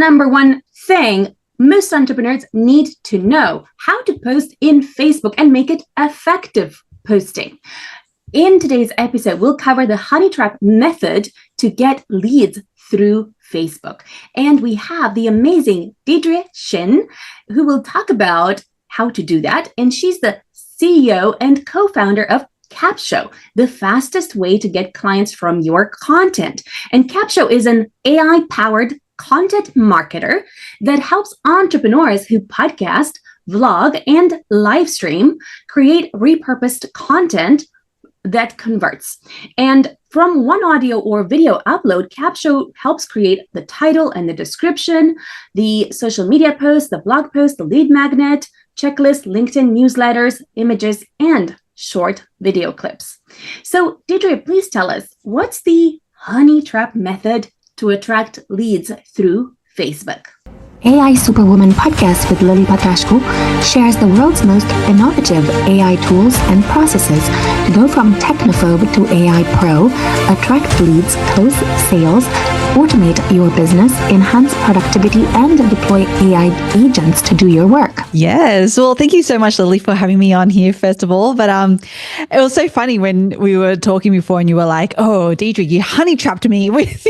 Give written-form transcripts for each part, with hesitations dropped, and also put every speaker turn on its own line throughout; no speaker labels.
number one thing most entrepreneurs need to know: how to post in Facebook and make it effective posting. In today's episode, we'll cover the honey trap method to get leads through Facebook. And we have the amazing Deirdre Tshien, who will talk about how to do that. And she's the CEO and co-founder of CapShow, the fastest way to get clients from your content. And CapShow is an AI-powered content marketer that helps entrepreneurs who podcast, vlog, and live stream create repurposed content that converts. And from one audio or video upload, CapShow helps create the title and the description, the social media post, the blog post, the lead magnet, checklist, LinkedIn newsletters, images, and short video clips. So Deirdre, please tell us, what's the honey trap method to attract leads through Facebook?
AI Superwoman podcast with Patrascu shares the world's most innovative AI tools and processes to go from technophobe to AI pro, attract leads, close sales, automate your business, enhance productivity, and deploy AI agents to do your work.
Yes. Well, thank you so much, Lily, for having me on here, first of all. But it was so funny when we were talking before and you were like, oh, Deirdre, you honey trapped me with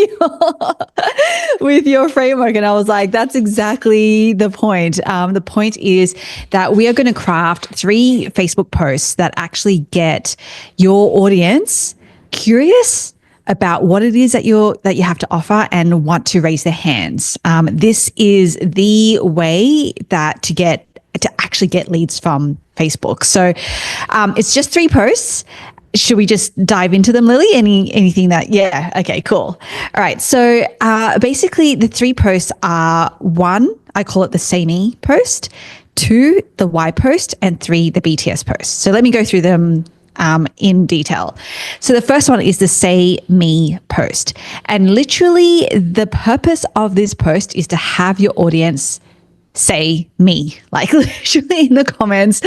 your framework. And I was like, that's exactly the point. The point is that we are going to craft 3 Facebook posts that actually get your audience curious about what it is that you have to offer and want to raise their hands. This is the way to actually get leads from Facebook. So it's just 3 posts. Should we just dive into them, Lily? Anything that, yeah, okay, cool. All right, so basically the 3 posts are: 1, I call it the Say Me post; 2, the Why post; and 3, the BTS post. So let me go through them in detail. So the first one is the Say Me post. And literally the purpose of this post is to have your audience say me, like literally in the comments,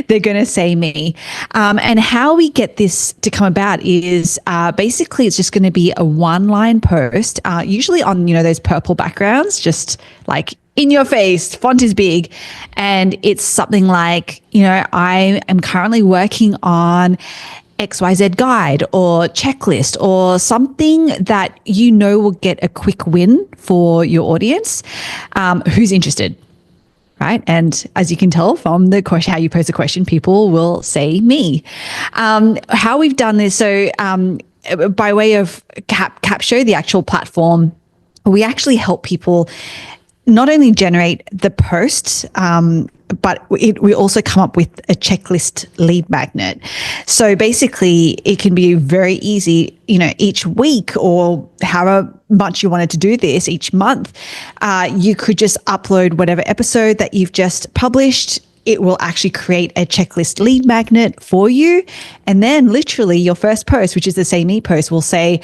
they're going to say me. And how we get this to come about is basically it's just going to be a 1-line post, usually on, those purple backgrounds, just like in your face, font is big. And it's something like, I am currently working on XYZ guide or checklist or something that will get a quick win for your audience who's interested. Right. And as you can tell from the question, how you pose the question, people will say me. How we've done this. So by way of CapShow, the actual platform, we actually help people not only generate the posts, but we also come up with a checklist lead magnet. So basically it can be very easy, each week or however much you wanted to do this each month, you could just upload whatever episode that you've just published. It will actually create a checklist lead magnet for you. And then literally your first post, which is the Say Me post, will say,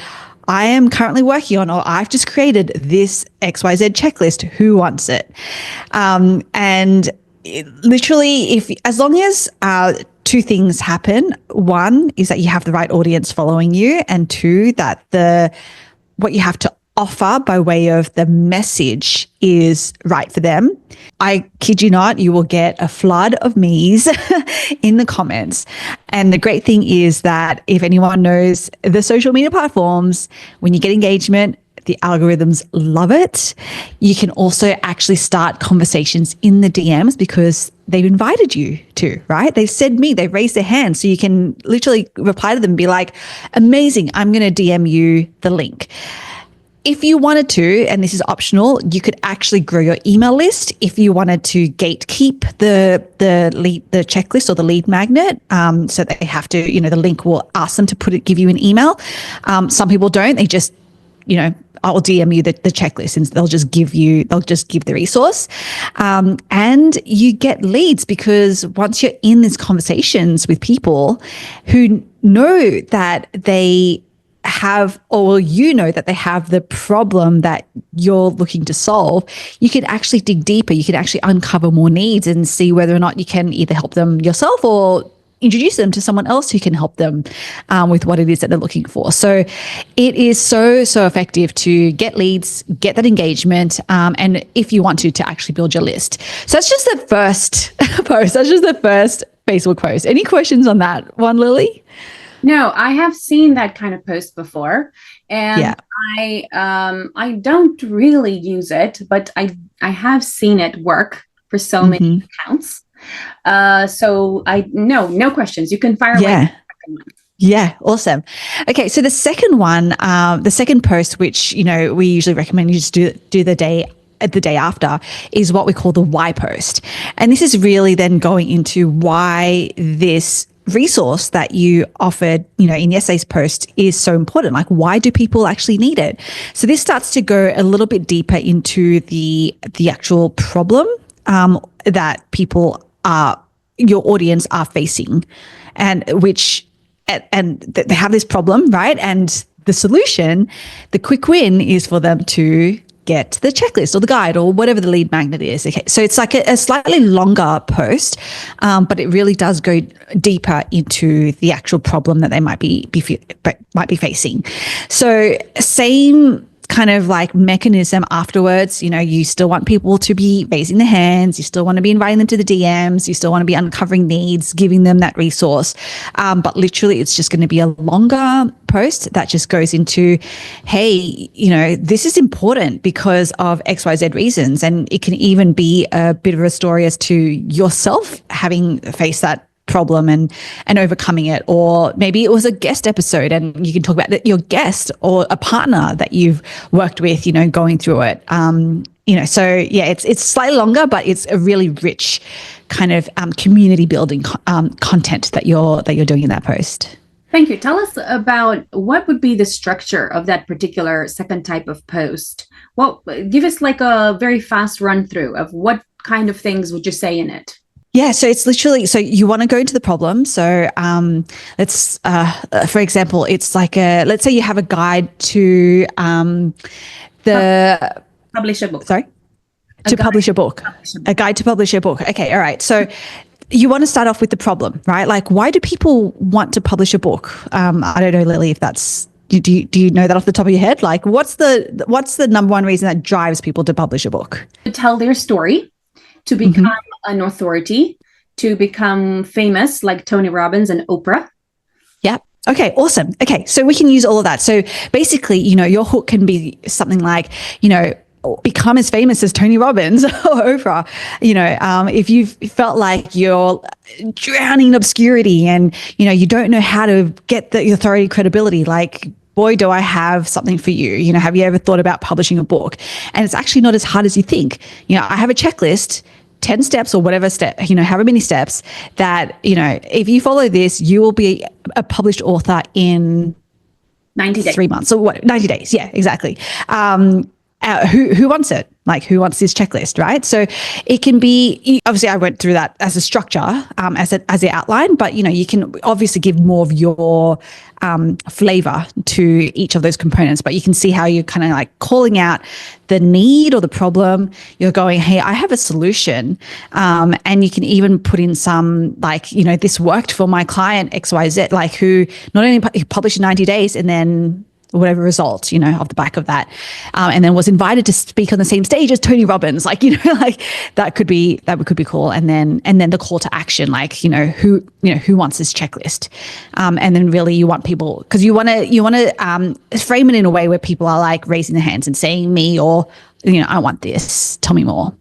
I am currently working on, or I've just created this XYZ checklist. Who wants it? And literally, as long as 2 things happen: 1 is that you have the right audience following you, and 2, that what you have to offer by way of the message is right for them, I kid you not, you will get a flood of me's in the comments. And the great thing is that if anyone knows the social media platforms, when you get engagement, the algorithms love it. You can also actually start conversations in the DMs because they've invited you to, right? They've said me, they've raised their hand. So you can literally reply to them and be like, amazing, I'm going to DM you the link. If you wanted to, and this is optional, you could actually grow your email list if you wanted to gatekeep the checklist or the lead magnet. So they have to, the link will ask them to give you an email. Some people don't. They just, I'll DM you the checklist and they'll just give the resource. And you get leads because once you're in these conversations with people who know that they have, or that they have the problem that you're looking to solve, you can actually dig deeper. You can actually uncover more needs and see whether or not you can either help them yourself or introduce them to someone else who can help them with what it is that they're looking for. So it is so effective to get leads, get that engagement, and if you want to actually build your list. So that's just the first post. That's just the first Facebook post. Any questions on that one, Lily?
No, I have seen that kind of post before, and I don't really use it, but I have seen it work for so many accounts. So no questions. You can fire away.
Yeah, awesome. Okay, so the second one, the second post, which we usually recommend you just do the day after, is what we call the why post, and this is really then going into why this resource that you offered, in yesterday's post is so important. Like, why do people actually need it? So this starts to go a little bit deeper into the actual problem that your audience are facing, and they have this problem, right? And the solution, the quick win, is for them to get the checklist or the guide or whatever the lead magnet is. Okay, so it's like a slightly longer post, but it really does go deeper into the actual problem that they might be facing. So same kind of like mechanism afterwards. You still want people to be raising their hands. You still want to be inviting them to the DMs. You still want to be uncovering needs, giving them that resource. But literally, it's just going to be a longer post that just goes into, hey, this is important because of XYZ reasons. And it can even be a bit of a story as to yourself having faced that problem and overcoming it, or maybe it was a guest episode and you can talk about your guest or a partner that you've worked with, going through it. So yeah, it's slightly longer, but it's a really rich kind of community building content that you're doing in that post.
Thank you. Tell us about what would be the structure of that particular second type of post. Well, give us like a very fast run through of what kind of things would you say in it?
Yeah, so it's literally, so you want to go into the problem. So let's, for example, it's like let's say you have a guide to
publish a book.
Sorry? Publish a book. A guide to publish a book. Okay, all right. So you want to start off with the problem, right? Like, why do people want to publish a book? I don't know, Lily, if that's, do you know that off the top of your head? Like, what's the number one reason that drives people to publish a book?
To tell their story, to become an authority, to become famous like Tony Robbins and Oprah.
Yeah. Okay, awesome. Okay, so we can use all of that. So basically, your hook can be something like, become as famous as Tony Robbins or Oprah. If you felt like you're drowning in obscurity and, you don't know how to get the authority credibility, like, boy, do I have something for you. Have you ever thought about publishing a book? And it's actually not as hard as you think. I have a checklist, 10 steps or whatever step, however many steps that, if you follow this, you will be a published author in
90 days.
3 months. So what? 90 days. Yeah, exactly. Who wants it? Like, who wants this checklist, right? So it can be, obviously I went through that as a structure, as the outline, but you can obviously give more of your flavor to each of those components, but you can see how you're kind of like calling out the need or the problem. You're going, hey, I have a solution. And you can even put in some like, this worked for my client XYZ, like who not only published in 90 days and then whatever result, off the back of that. And then was invited to speak on the same stage as Tony Robbins, like that could be cool. And then the call to action, like, who wants this checklist? And then really you want people, because you want to frame it in a way where people are like raising their hands and saying me, or, I want this, tell me more.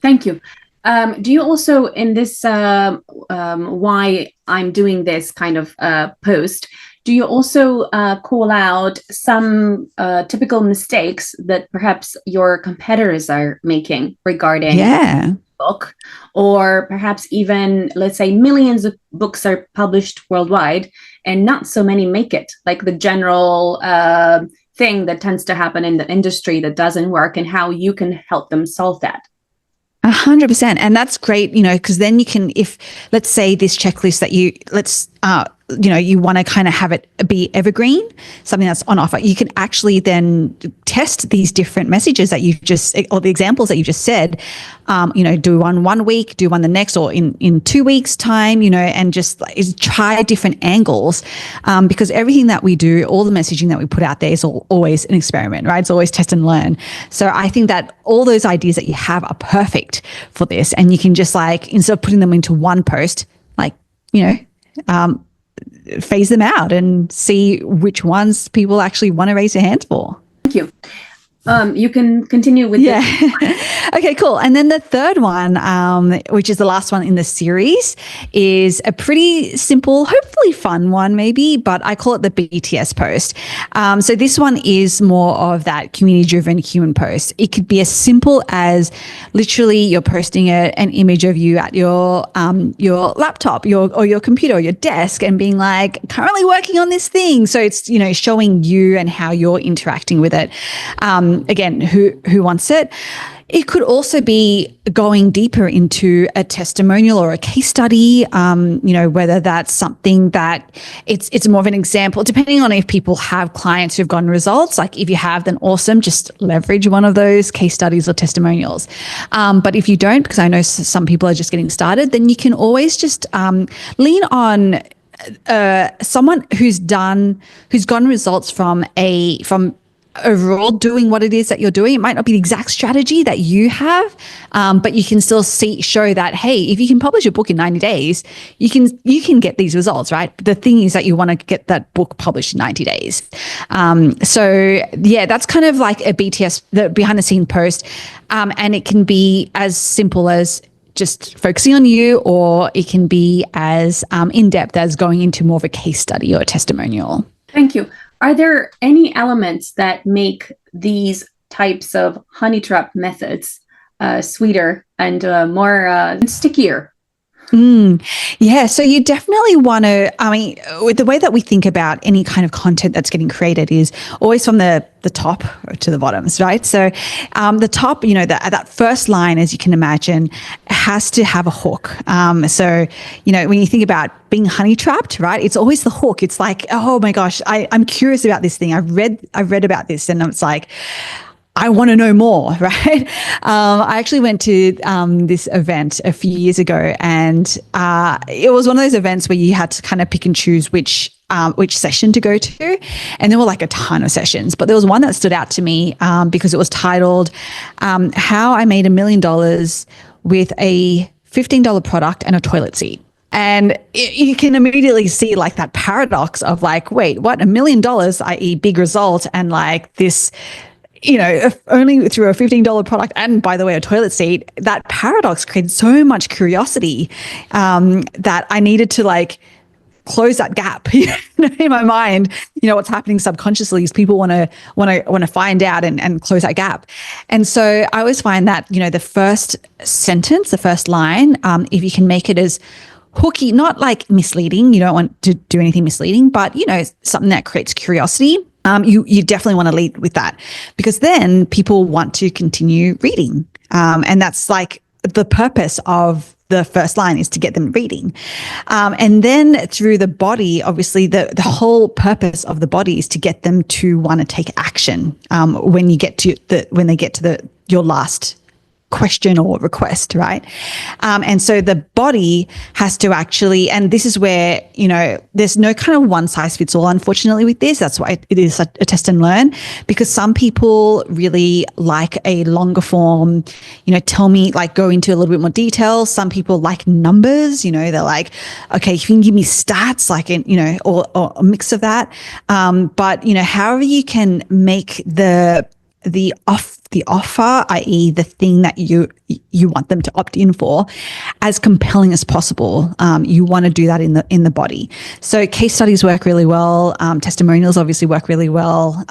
Thank you. Do you also in this, why I'm doing this kind of post, do you also call out some typical mistakes that perhaps your competitors are making regarding the book? Or perhaps even, let's say, millions of books are published worldwide and not so many make it, like the general thing that tends to happen in the industry that doesn't work, and how you can help them solve that.
100%. And that's great, because then you can, if let's say this checklist that you want to kind of have it be evergreen, something that's on offer, you can actually then test these different messages that you've just, or the examples that you just said, do one week, do one the next, or in 2 weeks time, and just try different angles, because everything that we do, all the messaging that we put out there is always an experiment, right? It's always test and learn. So I think that all those ideas that you have are perfect for this. And you can just instead of putting them into one post, phase them out and see which ones people actually want to raise their hands for.
Thank you. You can continue with
Okay, cool. And then the third one, which is the last one in the series, is a pretty simple, hopefully fun one maybe, but I call it the BTS post. So this one is more of that community-driven human post. It could be as simple as literally you're posting an image of you at your laptop, or your computer, or your desk, and being like, currently working on this thing. So it's, showing you and how you're interacting with it. Again, who wants it? It could also be going deeper into a testimonial or a case study, whether that's something that it's more of an example, depending on if people have clients who've gotten results. Like if you have, then awesome, just leverage one of those case studies or testimonials. But if you don't, because I know some people are just getting started, then you can always just lean on someone who's gotten results from overall doing what it is that you're doing. It might not be the exact strategy that you have, but you can still show that, hey, if you can publish a book in 90 days, you can get these results, right? The thing is that you want to get that book published in 90 days. That's kind of like a BTS, the behind the scene post. And it can be as simple as just focusing on you, or it can be as in-depth as going into more of a case study or a testimonial.
Thank you. Are there any elements that make these types of honey trap methods sweeter and more stickier?
Yeah, so you definitely want to, with the way that we think about any kind of content that's getting created is always from the top to the bottoms, right? So the top, that first line, as you can imagine, has to have a hook. So, when you think about being honey trapped, right, it's always the hook. It's like, oh my gosh, I'm curious about this thing. I've read about this, and it's like, I want to know more, right? I actually went to this event a few years ago, and it was one of those events where you had to kind of pick and choose which session to go to. And there were like a ton of sessions, but there was one that stood out to me because it was titled, How I Made $1 Million with a $15 product and a toilet seat. And you can immediately see like that paradox of like, wait, what, $1 million, i.e. big result, and like this, only through a $15 product, and by the way, a toilet seat. That paradox created so much curiosity that I needed to like close that gap in my mind. What's happening subconsciously is people want to find out and close that gap. And so I always find that the first sentence, the first line, if you can make it as hooky, not like misleading. You don't want to do anything misleading, but something that creates curiosity. You definitely want to lead with that, because then people want to continue reading. And that's like the purpose of the first line, is to get them reading. And then through the body, obviously the whole purpose of the body is to get them to want to take action when they get to your last question or request, right? And so the body has to actually, and this is where, there's no kind of one size fits all, unfortunately, with this. That's why it is a test and learn, because some people really like a longer form, tell me, like go into a little bit more detail. Some people like numbers, they're like, okay, you can give me stats, like, or a mix of that. But, however you can make the offer, i.e. the thing that you want them to opt in for, as compelling as possible. You want to do that in the body. So case studies work really well. Testimonials obviously work really well.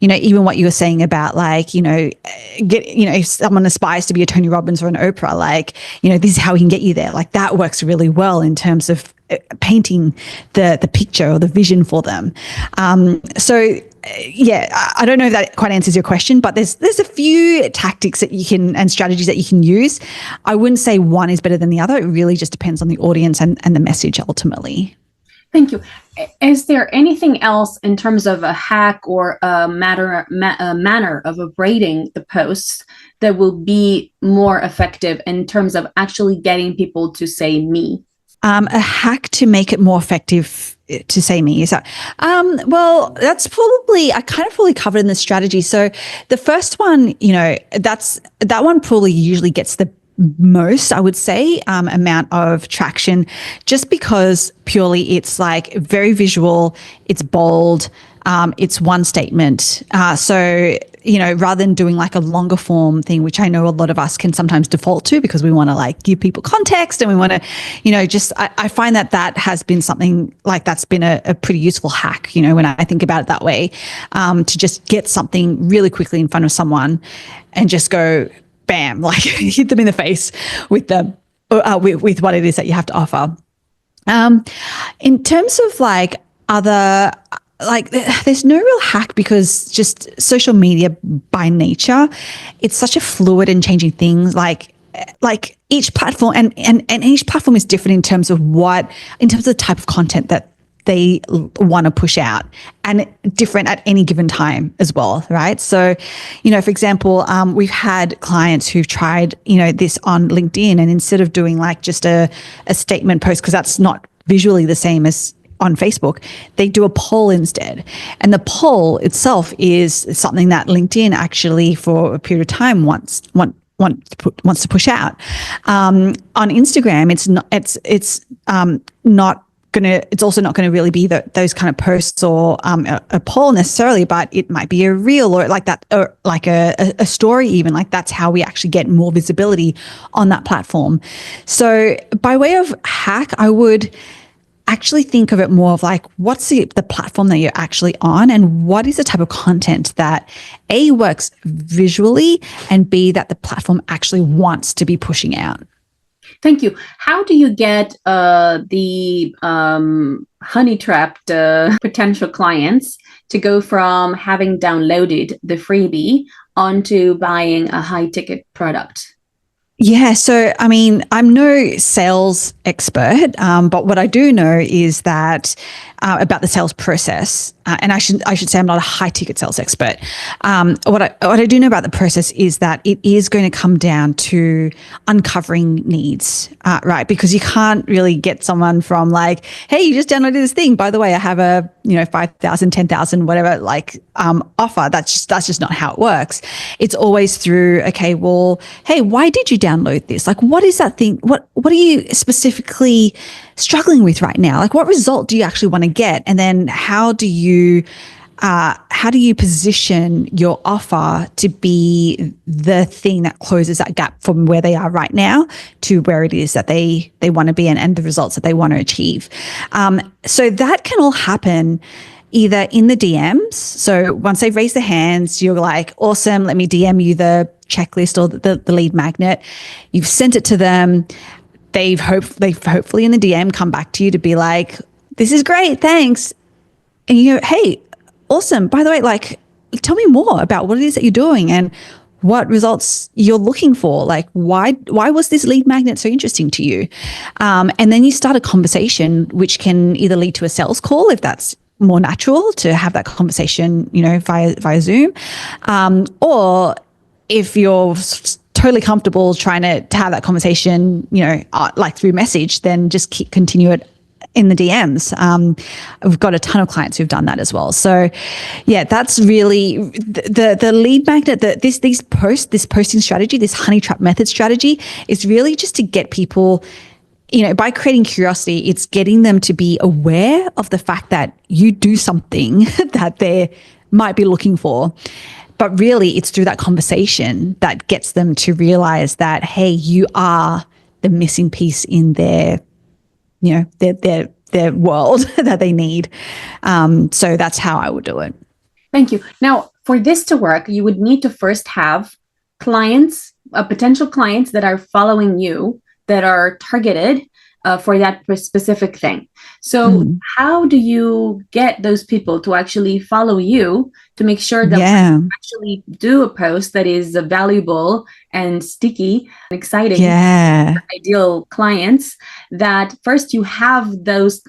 Even what you were saying about like, if someone aspires to be a Tony Robbins or an Oprah, like, this is how we can get you there. Like that works really well in terms of painting the picture or the vision for them. I don't know if that quite answers your question, but there's a few tactics that you can, and strategies that you can use. I wouldn't say one is better than the other. It really just depends on the audience and the message ultimately.
Thank you. Is there anything else in terms of a hack or a manner of rating the posts that will be more effective in terms of actually getting people to say me?
A hack to make it more effective to say me is that, well, that's probably, I kind of probably covered in the strategy. So the first one, that one probably usually gets the most, I would say, amount of traction, just because purely it's like very visual, it's bold, it's one statement. So, rather than doing like a longer form thing, which I know a lot of us can sometimes default to because we want to like give people context and we want to, I find that has been something like that's been a pretty useful hack, when I think about it that way, to just get something really quickly in front of someone and just go, bam, like hit them in the face with with what it is that you have to offer. In terms of like other, like there's no real hack because just social media by nature, it's such a fluid and changing thing. Like each platform and each platform is different in terms of the type of content that they want to push out, and different at any given time as well, right? So, for example, we've had clients who've tried, this on LinkedIn, and instead of doing like just a statement post, because that's not visually the same as on Facebook, they do a poll instead. And the poll itself is something that LinkedIn actually for a period of time wants to push out. On Instagram, it's also not going to really be those kind of posts or a poll necessarily, but it might be a reel or like that, or like a story even. Like that's how we actually get more visibility on that platform. So by way of hack, I would actually think of it more of like, what's the platform that you're actually on, and what is the type of content that A, works visually, and B, that the platform actually wants to be pushing out.
Thank you. How do you get the honey-trapped potential clients to go from having downloaded the freebie onto buying a high-ticket product?
Yeah, so I mean, I'm no sales expert, but what I do know is that about the sales process, and I should say I'm not a high ticket sales expert. What I do know about the process is that it is going to come down to uncovering needs, right? Because you can't really get someone from like, hey, you just downloaded this thing. By the way, I have a 5,000, 10,000, whatever offer. That's just not how it works. It's always through, okay, well, hey, why did you download this? Like, what is that thing? What are you specifically struggling with right now? Like, what result do you actually want to get? And then how do you position your offer to be the thing that closes that gap from where they are right now to where it is that they want to be and the results that they want to achieve? So that can all happen either in the DMs. So once they've raised their hands, you're like, awesome, let me DM you the checklist or the lead magnet. You've sent it to them. They've hopefully in the DM come back to you to be like, this is great, thanks. And you go, hey, awesome. By the way, like, tell me more about what it is that you're doing and what results you're looking for. Like, why was this lead magnet so interesting to you? And then you start a conversation, which can either lead to a sales call if that's more natural to have that conversation, via Zoom, or if you're totally comfortable trying to have that conversation, like through message, then just continue it in the DMs. We've got a ton of clients who've done that as well. So yeah, that's really the lead magnet, this posting strategy, this honey trap method strategy is really just to get people, by creating curiosity, it's getting them to be aware of the fact that you do something that they might be looking for. But really, it's through that conversation that gets them to realize that, hey, you are the missing piece in their world that they need. So that's how I would do it.
Thank you. Now, for this to work, you would need to first have clients, potential clients that are following you, that are targeted for that specific thing. So how do you get those people to actually follow you to make sure that when you actually do a post that is valuable and sticky and exciting for ideal clients, that first you have those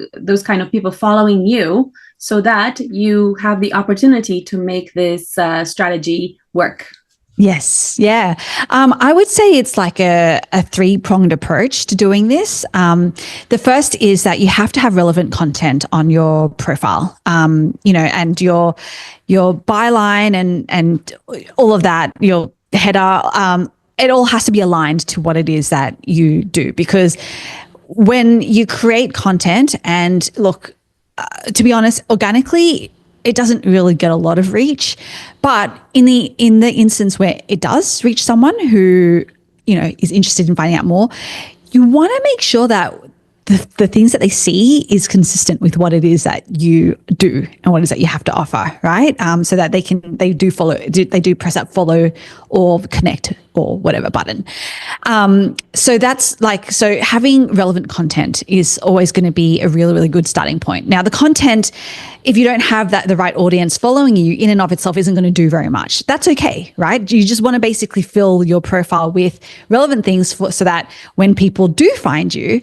kind of people following you so that you have the opportunity to make this strategy work?
Yes. Yeah. I would say it's like a three-pronged approach to doing this. The first is that you have to have relevant content on your profile, and your byline and all of that, your header, it all has to be aligned to what it is that you do. Because when you create content and look, to be honest, organically, it doesn't really get a lot of reach, but in the instance where it does reach someone who, is interested in finding out more, you want to make sure that the things that they see is consistent with what it is that you do and what it is that you have to offer, right? So that they do press that follow or connect or whatever button. So having relevant content is always going to be a really, really good starting point. Now, the content, if you don't have the right audience following you in and of itself, isn't going to do very much. That's okay, right? You just want to basically fill your profile with relevant things so that when people do find you,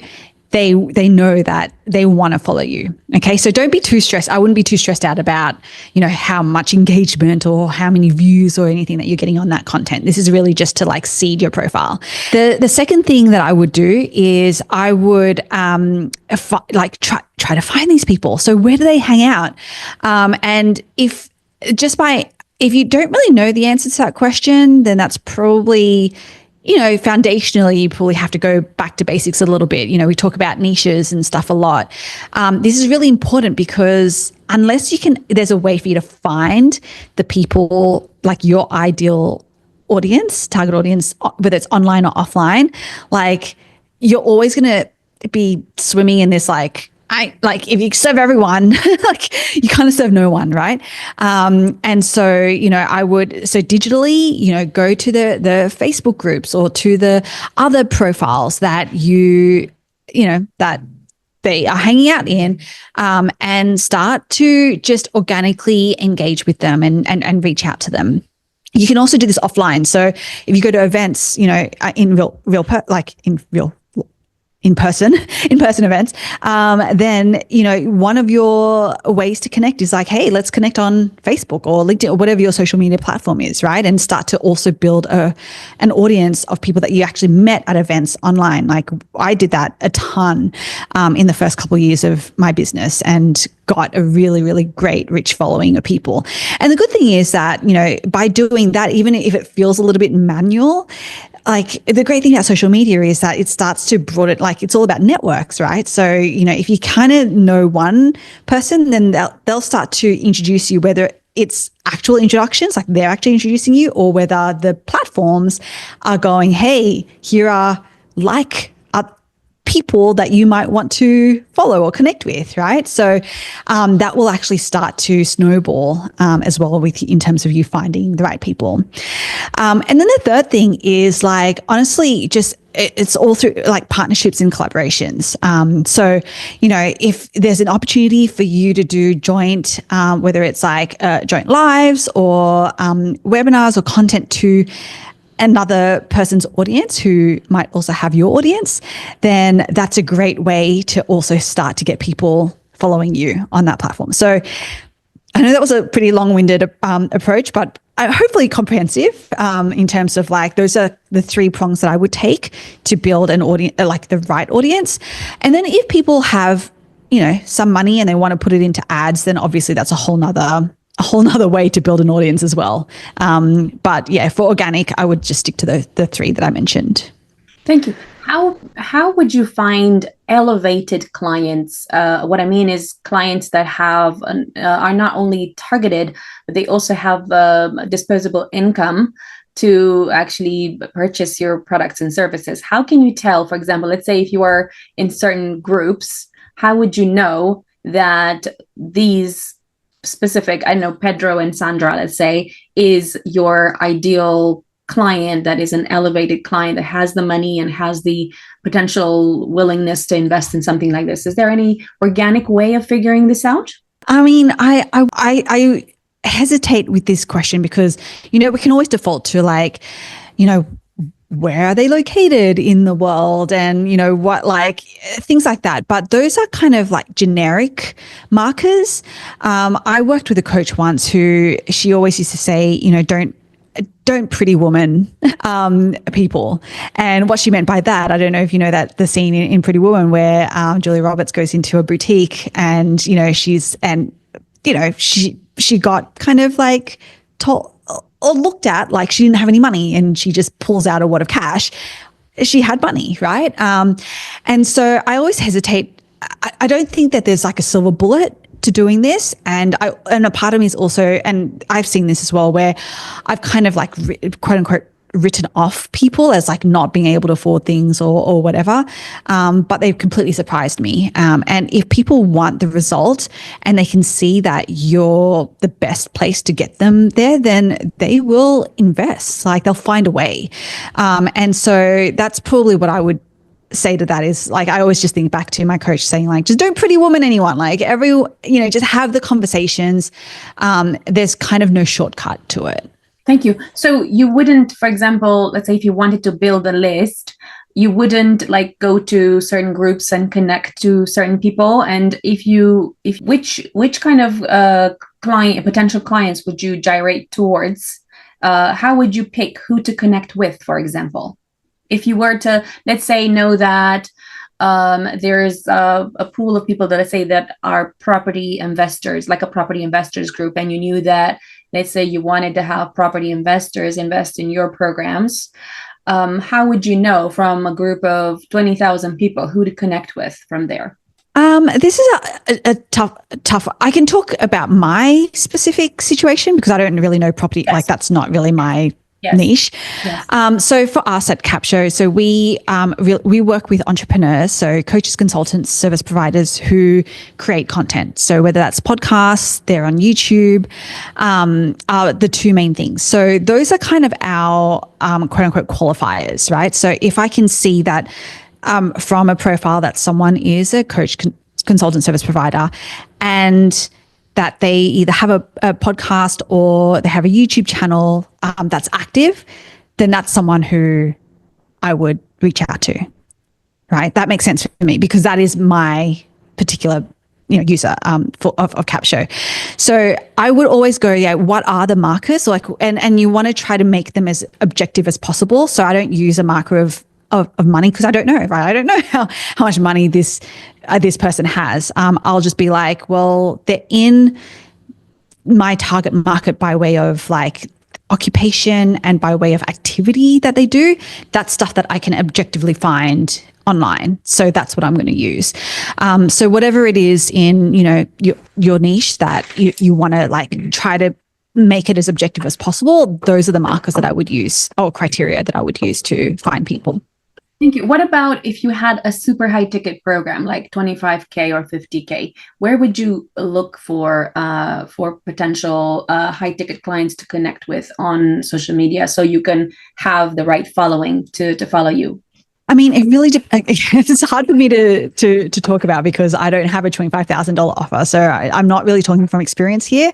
they know that they want to follow you. Okay. So don't be too stressed. I wouldn't be too stressed out about, how much engagement or how many views or anything that you're getting on that content. This is really just to seed your profile. The second thing that I would do is I would try to find these people. So where do they hang out? And if you don't really know the answer to that question, then that's probably, foundationally, you probably have to go back to basics a little bit. We talk about niches and stuff a lot. This is really important because unless there's a way for you to find the people, like your ideal audience, target audience, whether it's online or offline, you're always going to be swimming in this if you serve everyone, you kind of serve no one, right? And so, I would digitally, go to the Facebook groups or to the other profiles that that they are hanging out in, and start to just organically engage with them and reach out to them. You can also do this offline. So if you go to events, in-person events, then, one of your ways to connect is hey, let's connect on Facebook or LinkedIn or whatever your social media platform is, right? And start to also build an audience of people that you actually met at events online. I did that a ton in the first couple of years of my business and got a really, really great, rich following of people. And the good thing is that, by doing that, even if it feels a little bit manual, the great thing about social media is that it starts to broaden, it's all about networks, right? So, if you kind of know one person, then they'll start to introduce you, whether it's actual introductions, they're actually introducing you, or whether the platforms are going, hey, here are people that you might want to follow or connect with, right? So that will actually start to snowball as well in terms of you finding the right people. And then the third thing is honestly, just it's all through partnerships and collaborations. So, if there's an opportunity for you to do joint, whether it's joint lives or webinars or content to another person's audience who might also have your audience, then that's a great way to also start to get people following you on that platform. So I know that was a pretty long-winded approach, but hopefully comprehensive in terms of those are the three prongs that I would take to build an audience, the right audience. And then if people have, some money and they want to put it into ads, then obviously that's a whole nother way to build an audience as well. But yeah, for organic, I would just stick to the three that I mentioned.
Thank you. How would you find elevated clients? What I mean is clients that are not only targeted, but they also have disposable income to actually purchase your products and services. How can you tell, for example, let's say if you are in certain groups, how would you know that these specific, Pedro and Sandra, let's say, is your ideal client that is an elevated client that has the money and has the potential willingness to invest in something like this? Is there any organic way of figuring this out?
I mean, I hesitate with this question because, we can always default to like, where are they located in the world and, what, like things like that. But those are kind of like generic markers. I worked with a coach once who she always used to say, don't pretty woman people. And what she meant by that, I don't know if you know that the scene in Pretty Woman where Julia Roberts goes into a boutique and, she got kind of like told or looked at like she didn't have any money and she just pulls out a wad of cash. She had money, right? And so I always hesitate. I don't think that there's like a silver bullet to doing this. And a part of me is also, and I've seen this as well, where I've kind of like quote unquote written off people as like not being able to afford things or whatever. But they've completely surprised me. And if people want the result and they can see that you're the best place to get them there, then they will invest. Like they'll find a way. And so that's probably what I would say to that is like, I always just think back to my coach saying like, just don't pretty woman anyone, like just have the conversations. There's kind of no shortcut to it.
Thank you. So you wouldn't, for example, let's say if you wanted to build a list, you wouldn't like go to certain groups and connect to certain people. And which kind of potential clients would you gyrate towards? How would you pick who to connect with, for example? If you were to, let's say, know that there's a pool of people that, let's say, that are property investors, like a property investors group, and you knew that, let's say, you wanted to have property investors invest in your programs, how would you know from a group of 20,000 people who to connect with from there?
This is a tough. I can talk about my specific situation because I don't really know property. Yes. Like that's not really my niche. Yes. So for us at CapShow, so we work with entrepreneurs, so coaches, consultants, service providers who create content. So whether that's podcasts, they're on YouTube, are the two main things. So those are kind of our quote unquote qualifiers, right? So if I can see that from a profile that someone is a coach, consultant, service provider, and that they either have a podcast or they have a YouTube channel that's active, then that's someone who I would reach out to, right? That makes sense for me because that is my particular user of CapShow. So I would always go, what are the markers? Like, and you want to try to make them as objective as possible. So I don't use a marker of money because I don't know, right? I don't know how much money this person has. I'll just be like, well, they're in my target market by way of like occupation and by way of activity that they do. That's stuff that I can objectively find online. So that's what I'm going to use. So whatever it is in, your niche that you want to like try to make it as objective as possible, those are the markers that I would use or criteria that I would use to find people.
Thank you. What about if you had a super high ticket program like 25K or 50K? Where would you look for potential high ticket clients to connect with on social media so you can have the right following to follow you?
I mean, it really it's hard for me to talk about because I don't have a $25,000 offer. So I'm not really talking from experience here.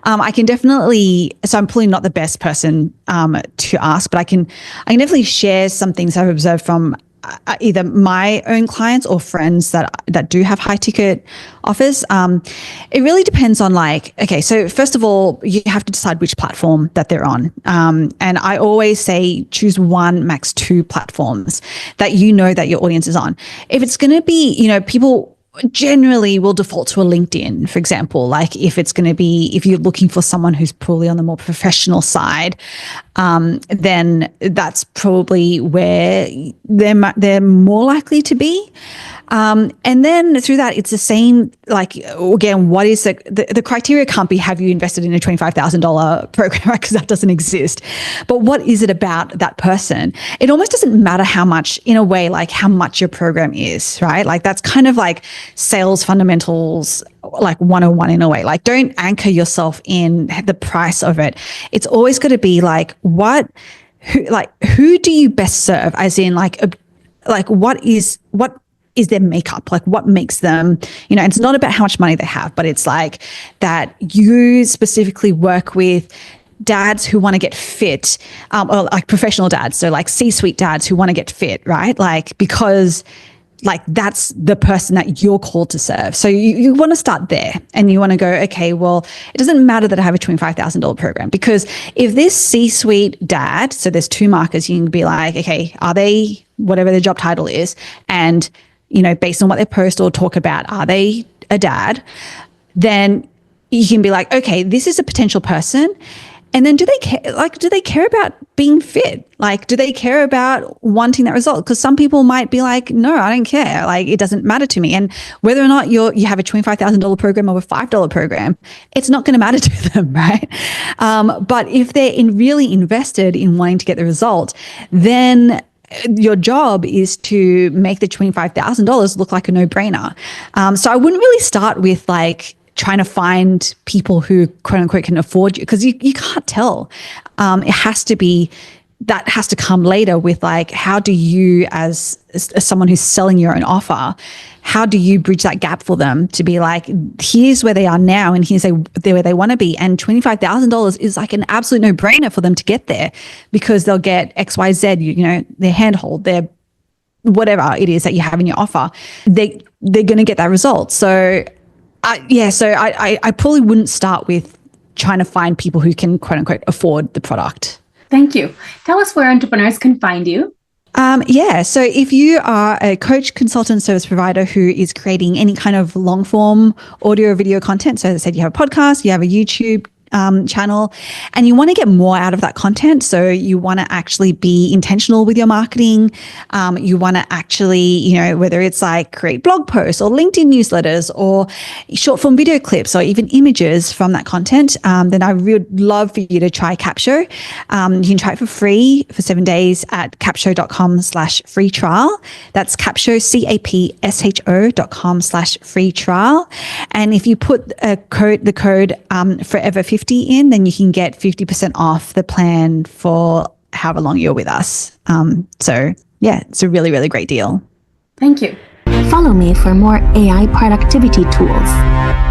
I can definitely, so I'm probably not the best person to ask, but I can definitely share some things I've observed from either my own clients or friends that do have high ticket offers. It really depends on okay, so first of all, you have to decide which platform that they're on. And I always say choose one, max two platforms that that your audience is on. If it's going to be, people generally will default to a LinkedIn, for example. Like if it's going to be, if you're looking for someone who's probably on the more professional side, then that's probably where they're more likely to be. And then through that, it's the same, again, what is the criteria can't be, have you invested in a $25,000 program, right? Because that doesn't exist. But what is it about that person? It almost doesn't matter how much, in a way, how much your program is, right? Like that's kind of like sales fundamentals, 101 in a way. Don't anchor yourself in the price of it. It's always got to be who do you best serve? As in, like what is their makeup? Like, what makes them, it's not about how much money they have, but it's like that you specifically work with dads who want to get fit, or like professional dads. So like C-suite dads who want to get fit, right? Like, because like that's the person that you're called to serve. So you want to start there, and you want to go, okay, well, it doesn't matter that I have a $25,000 program, because if this C-suite dad, so there's two markers, you can be like, okay, are they whatever their job title is? And, based on what they post or talk about, are they a dad? Then you can be like, okay, this is a potential person. And then do they care about being fit? Like, do they care about wanting that result? Because some people might be like, no, I don't care. Like, it doesn't matter to me. And whether or not you have a $25,000 program or a $5 program, it's not going to matter to them, right? But if they're really invested in wanting to get the result, then your job is to make the $25,000 look like a no-brainer. So I wouldn't really start with like trying to find people who quote unquote can afford you, because you can't tell. It has to come later with like, how do you as someone who's selling your own offer, how do you bridge that gap for them to be like, here's where they are now and here's where they want to be. And $25,000 is like an absolute no-brainer for them to get there, because they'll get XYZ, their handhold, their whatever it is that you have in your offer, they're going to get that result. So I probably wouldn't start with trying to find people who can quote unquote afford the product.
Thank you. Tell us where entrepreneurs can find you.
So if you are a coach, consultant, service provider who is creating any kind of long form audio or video content, so as I said, you have a podcast, you have a YouTube channel, and you want to get more out of that content. So you want to actually be intentional with your marketing. You want to actually, whether it's like create blog posts or LinkedIn newsletters or short form video clips or even images from that content, then I would love for you to try CapShow. You can try it for free for 7 days at capshow.com/free trial. That's CapShow, CAPSHO.com/free trial. And if you put the code forever50 in, then you can get 50% off the plan for however long you're with us. So yeah, it's a really, really great deal.
Thank you.
Follow me for more AI productivity tools.